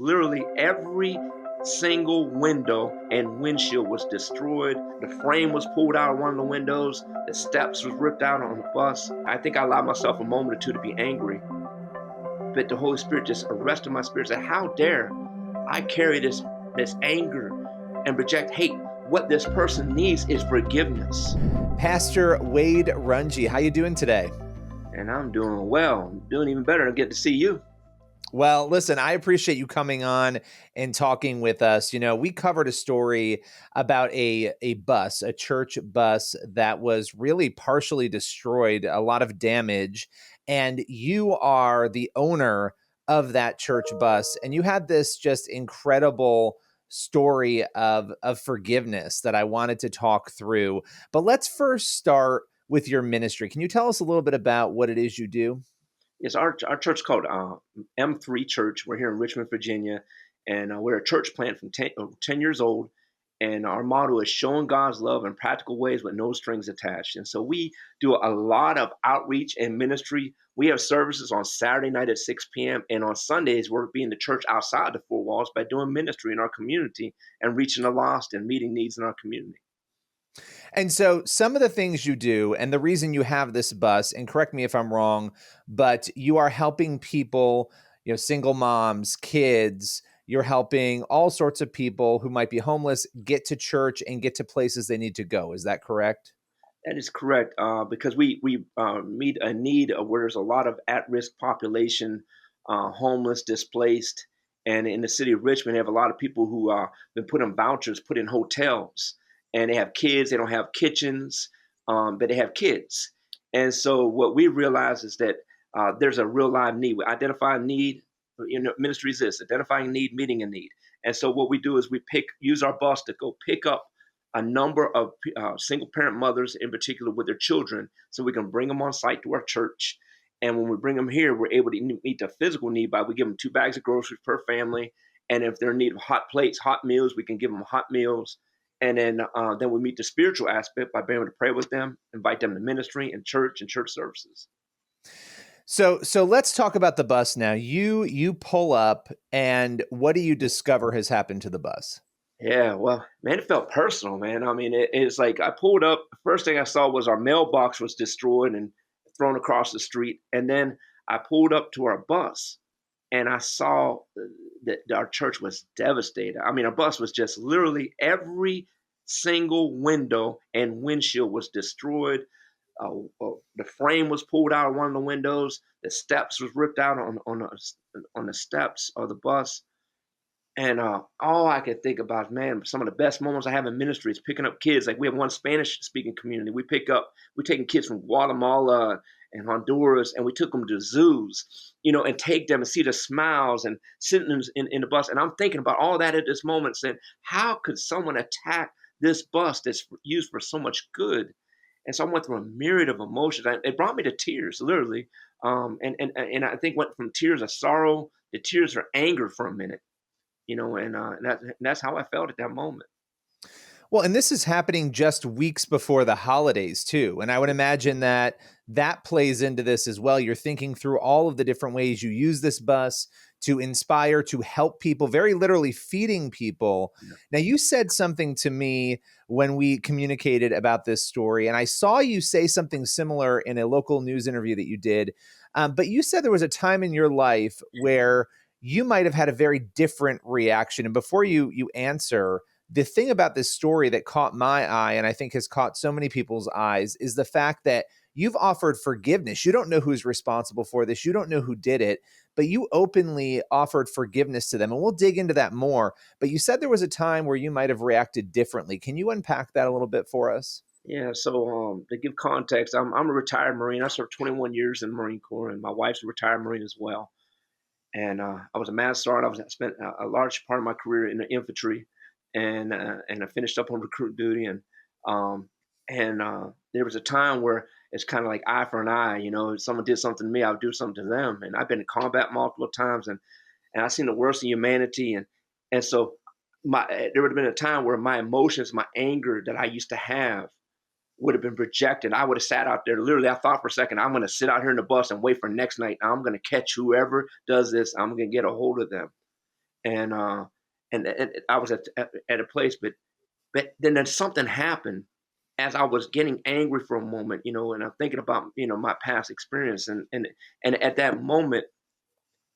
literally every single window and windshield was destroyed. The frame was pulled out of one of the windows. The steps was ripped out on the bus. I think I allowed myself a moment or two to be angry, but the Holy Spirit just arrested my spirit. Said, "How dare I carry this anger and reject hate? What this person needs is forgiveness." Pastor Wade Runge, how you doing today? And I'm doing well. I'm doing even better to get to see you. Well, listen, I appreciate you coming on and talking with us. You know, we covered a story about a bus, a church bus that was really partially destroyed, a lot of damage, and you are the owner of that church bus, and you had this just incredible story of forgiveness that I wanted to talk through. But let's first start with your ministry. Can you tell us a little bit about what it is you do? It's our church called M3 Church. We're here in Richmond, Virginia, and we're a church plant from 10 years old. And our motto is showing God's love in practical ways with no strings attached. And so we do a lot of outreach and ministry. We have services on Saturday night at 6 p.m. And on Sundays, we're being the church outside the four walls by doing ministry in our community and reaching the lost and meeting needs in our community. And so some of the things you do, and the reason you have this bus, and correct me if I'm wrong, but you are helping people, single moms, kids, you're helping all sorts of people who might be homeless get to church and get to places they need to go. Is that correct? That is correct, because we meet a need of where there's a lot of at-risk population, homeless, displaced, and in the city of Richmond, they have a lot of people who been put in vouchers, put in hotels, and they have kids. They don't have kitchens, but they have kids. And so what we realize is that there's a real live need. We identify a need. Ministry is this: identifying a need, meeting a need. And so what we do is we use our bus to go pick up a number of single parent mothers in particular with their children, so we can bring them on site to our church. And when we bring them here, we're able to meet the physical need by we give them 2 bags of groceries per family. And if they're in need of hot plates, hot meals, we can give them hot meals. And then we meet the spiritual aspect by being able to pray with them, invite them to ministry and church services. So let's talk about the bus now. You pull up, and what do you discover has happened to the bus? Yeah, well, man, it felt personal, man. I mean, it's like I pulled up. The first thing I saw was our mailbox was destroyed and thrown across the street. And then I pulled up to our bus, and I saw that our church was devastated. I mean, our bus was just literally every single window and windshield was destroyed. The frame was pulled out of one of the windows. The steps was ripped out on the steps of the bus. And all I could think about, man, some of the best moments I have in ministry is picking up kids. Like we have one Spanish-speaking community. We're taking kids from Guatemala and Honduras, and we took them to zoos, and take them and see the smiles and sitting in the bus. And I'm thinking about all that at this moment, saying, how could someone attack this bus that's used for so much good? And so I went through a myriad of emotions. It brought me to tears, literally. And I think went from tears of sorrow to tears of anger for a minute. And that's how I felt at that moment. Well, and this is happening just weeks before the holidays too. And I would imagine that plays into this as well. You're thinking through all of the different ways you use this bus to inspire, to help people, very literally feeding people. Yeah. Now, you said something to me when we communicated about this story, and I saw you say something similar in a local news interview that you did. But you said there was a time in your life where you might have had a very different reaction. And before you answer, the thing about this story that caught my eye, and I think has caught so many people's eyes, is the fact that you've offered forgiveness. You don't know who's responsible for this. You don't know who did it, but you openly offered forgiveness to them. And we'll dig into that more. But you said there was a time where you might have reacted differently. Can you unpack that a little bit for us? Yeah, so to give context, I'm a retired Marine. I served 21 years in the Marine Corps, and my wife's a retired Marine as well. And I was a Master Sergeant. I spent a large part of my career in the infantry, and I finished up on recruit duty. And there was a time where it's kind of like eye for an eye. If someone did something to me, I would do something to them. And I've been in combat multiple times, and I've seen the worst of humanity. And so there would have been a time where my emotions, my anger that I used to have, would have been projected. I would have sat out there. Literally, I thought for a second, I'm going to sit out here in the bus and wait for next night. I'm going to catch whoever does this. I'm going to get a hold of them. and I was at a place, but then something happened as I was getting angry for a moment, and I'm thinking about my past experience, and at that moment,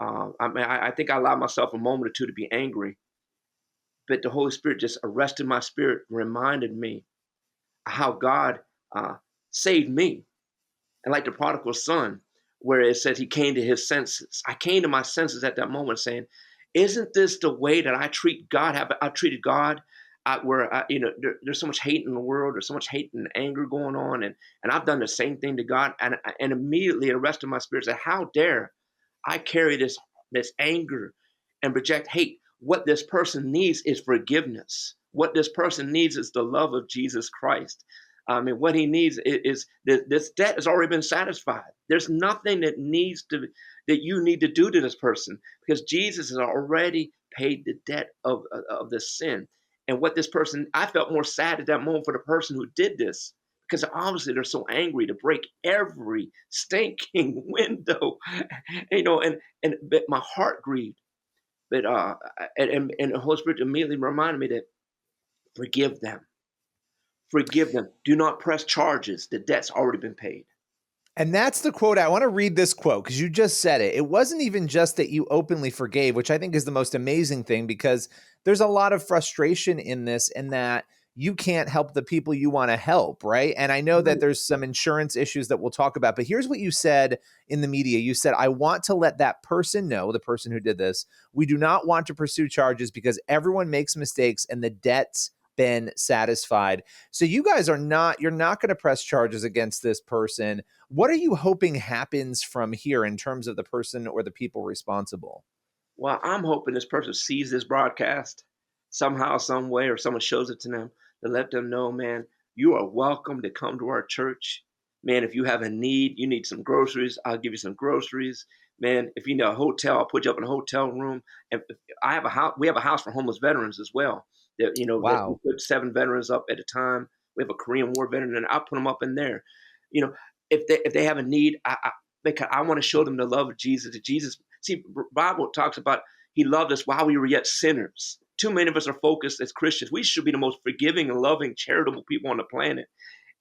I mean, I think I allowed myself a moment or two to be angry, but the Holy Spirit just arrested my spirit, reminded me how God uh, saved me. And like the prodigal son, where it says he came to his senses. I came to my senses at that moment saying, isn't this the way that I treat God? Have I treated God? Where there's so much hate in the world, there's so much hate and anger going on, and I've done the same thing to God, and immediately it arrested my spirit. Said, how dare I carry this anger and project hate? What this person needs is forgiveness. What this person needs is the love of Jesus Christ. I mean, what he needs is this debt has already been satisfied. There's nothing that you need to do to this person because Jesus has already paid the debt of the sin. And what this person, I felt more sad at that moment for the person who did this because obviously they're so angry to break every stinking window, but my heart grieved. But and the Holy Spirit immediately reminded me that forgive them. Forgive them. Do not press charges. The debt's already been paid. And that's the quote. I want to read this quote because you just said it. It wasn't even just that you openly forgave, which I think is the most amazing thing because there's a lot of frustration in this and that you can't help the people you want to help, right? And I know that Right. there's some insurance issues that we'll talk about, but here's what you said in the media. You said, I want to let that person know, the person who did this, we do not want to pursue charges because everyone makes mistakes and the debt's been satisfied. So you guys you're not going to press charges against this person. What are you hoping happens from here in terms of the person or the people responsible? Well, I'm hoping this person sees this broadcast somehow, some way, or someone shows it to them to let them know, man, you are welcome to come to our church. Man, if you have a need, you need some groceries, I'll give you some groceries. Man, if you need a hotel, I'll put you up in a hotel room. And I have a house. We have a house for homeless veterans as well. That we Wow. put 7 veterans up at a time. We have a Korean War veteran, and I put them up in there. You know, if they have a need, because I want to show them the love of Jesus. That Jesus, see, Bible talks about He loved us while we were yet sinners. Too many of us are focused as Christians. We should be the most forgiving and loving, charitable people on the planet.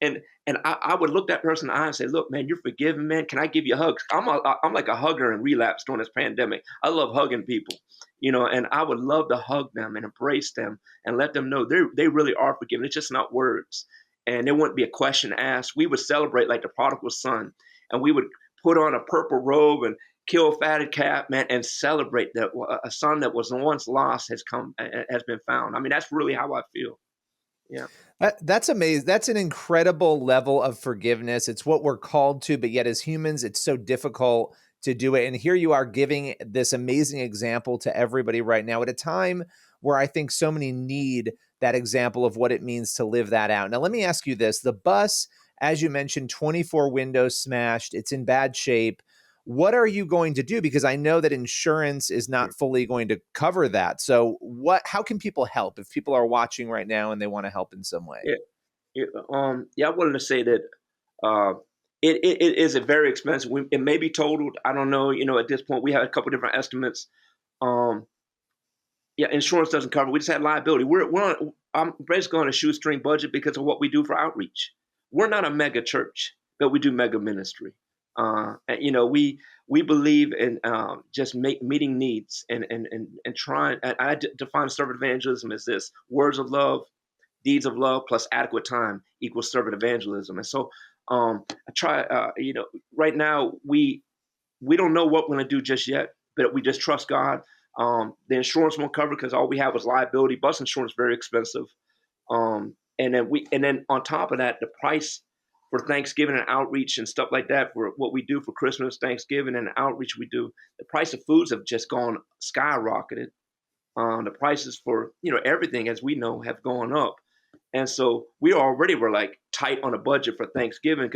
And I would look that person in the eye and say, "Look, man, you're forgiven, man. Can I give you hugs?" I'm like a hugger in relapse during this pandemic. I love hugging people, and I would love to hug them and embrace them and let them know they really are forgiven. It's just not words, and there wouldn't be a question asked. We would celebrate like the prodigal son, and we would put on a purple robe and kill a fatted calf, man, and celebrate that a son that was once lost has been found. I mean, that's really how I feel. Yeah. That's amazing. That's an incredible level of forgiveness. It's what we're called to, but yet as humans, it's so difficult to do it. And here you are giving this amazing example to everybody right now at a time where I think so many need that example of what it means to live that out. Now, let me ask you this. The bus, as you mentioned, 24 windows smashed. It's in bad shape. What are you going to do? Because I know that insurance is not fully going to cover that. So how can people help if people are watching right now and they want to help in some way? Yeah. Yeah, I wanted to say that uh, it is a very expensive. It may be totaled. I don't know. At this point, we have a couple different estimates. Um, yeah, insurance doesn't cover. We just had liability. I'm basically on a shoestring budget because of what we do for outreach. We're not a mega church, but we do mega ministry. And, we believe in just meeting needs and trying. And define servant evangelism as this: words of love, deeds of love plus adequate time equals servant evangelism. And so I try, right now we don't know what we're going to do just yet, but we just trust God. The insurance won't cover because all we have is liability. Bus insurance is very expensive. And then on top of that, the price for Thanksgiving and outreach and stuff like that for what we do for Christmas, Thanksgiving and outreach we do, the price of foods have just gone skyrocketed. The prices for everything, as we know, have gone up, and so we already were like tight on a budget for Thanksgiving.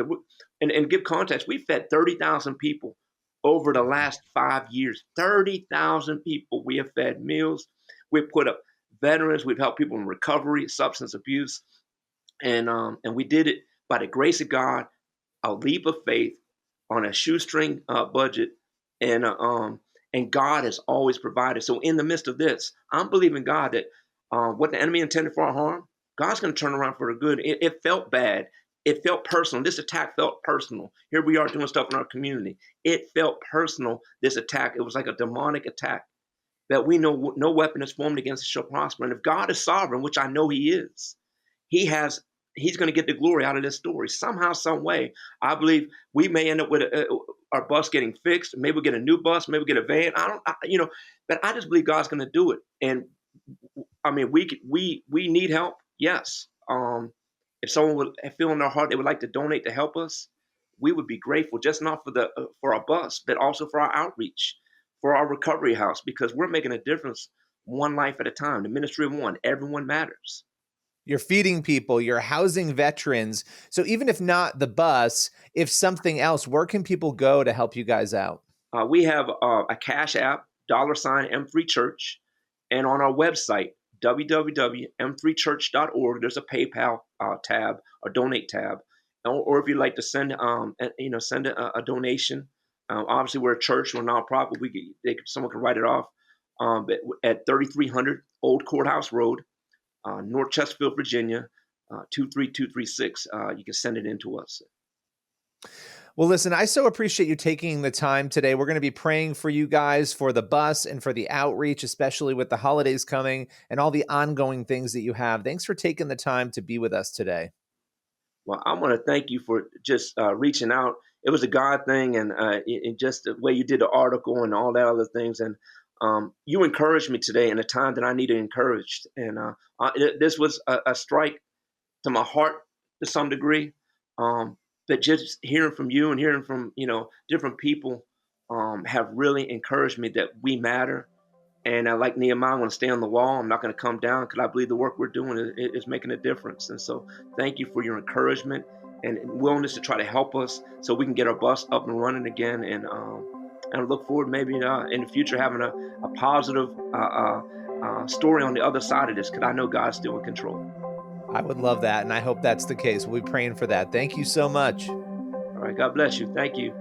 And give context, we fed 30,000 people over the last 5 years. 30,000 people we have fed meals. We've put up veterans. We've helped people in recovery, substance abuse, and we did it by the grace of God, a leap of faith on a shoestring budget, and And God has always provided. So in the midst of this, I'm believing God that what the enemy intended for our harm, God's going to turn around for the good. It felt bad. It felt personal. This attack felt personal. Here we are doing stuff in our community. It felt personal, this attack. It was like a demonic attack that we know no weapon is formed against us shall prosper. And if God is sovereign, which I know he is, he has he's going to get the glory out of this story somehow, some way. I believe we may end up with our bus getting fixed. Maybe we'll get a new bus. Maybe we'll get a van. But I just believe God's going to do it. And I mean, we need help. Yes. If someone would feel in their heart they would like to donate to help us, we would be grateful. Just not for our bus, but also for our outreach, for our recovery house, because we're making a difference one life at a time. The ministry of one. Everyone matters. You're feeding people, you're housing veterans. So even if not the bus, if something else, where can people go to help you guys out? We have a Cash App, $M3 Church, and on our website, www.m3church.org, there's a PayPal tab, a donate tab, or if you'd like to send a donation. Obviously, we're a church, we're a nonprofit. Someone can write it off. But at 3300 Old Courthouse Road, North Chesterfield, Virginia, 23236. You can send it in to us. Well, listen, I so appreciate you taking the time today. We're going to be praying for you guys, for the bus and for the outreach, especially with the holidays coming and all the ongoing things that you have. Thanks for taking the time to be with us today. Well, I want to thank you for just reaching out. It was a God thing, and just the way you did the article and all that other things. And you encouraged me today in a time that I needed encouraged. And this was a strike to my heart to some degree. But just hearing from you and hearing from different people have really encouraged me that we matter. And like Nehemiah, I want to stay on the wall. I'm not going to come down because I believe the work we're doing is making a difference. And so thank you for your encouragement and willingness to try to help us so we can get our bus up and running again. And I look forward maybe in the future having a positive story on the other side of this, because I know God's still in control. I would love that, and I hope that's the case. We'll be praying for that. Thank you so much. All right. God bless you. Thank you.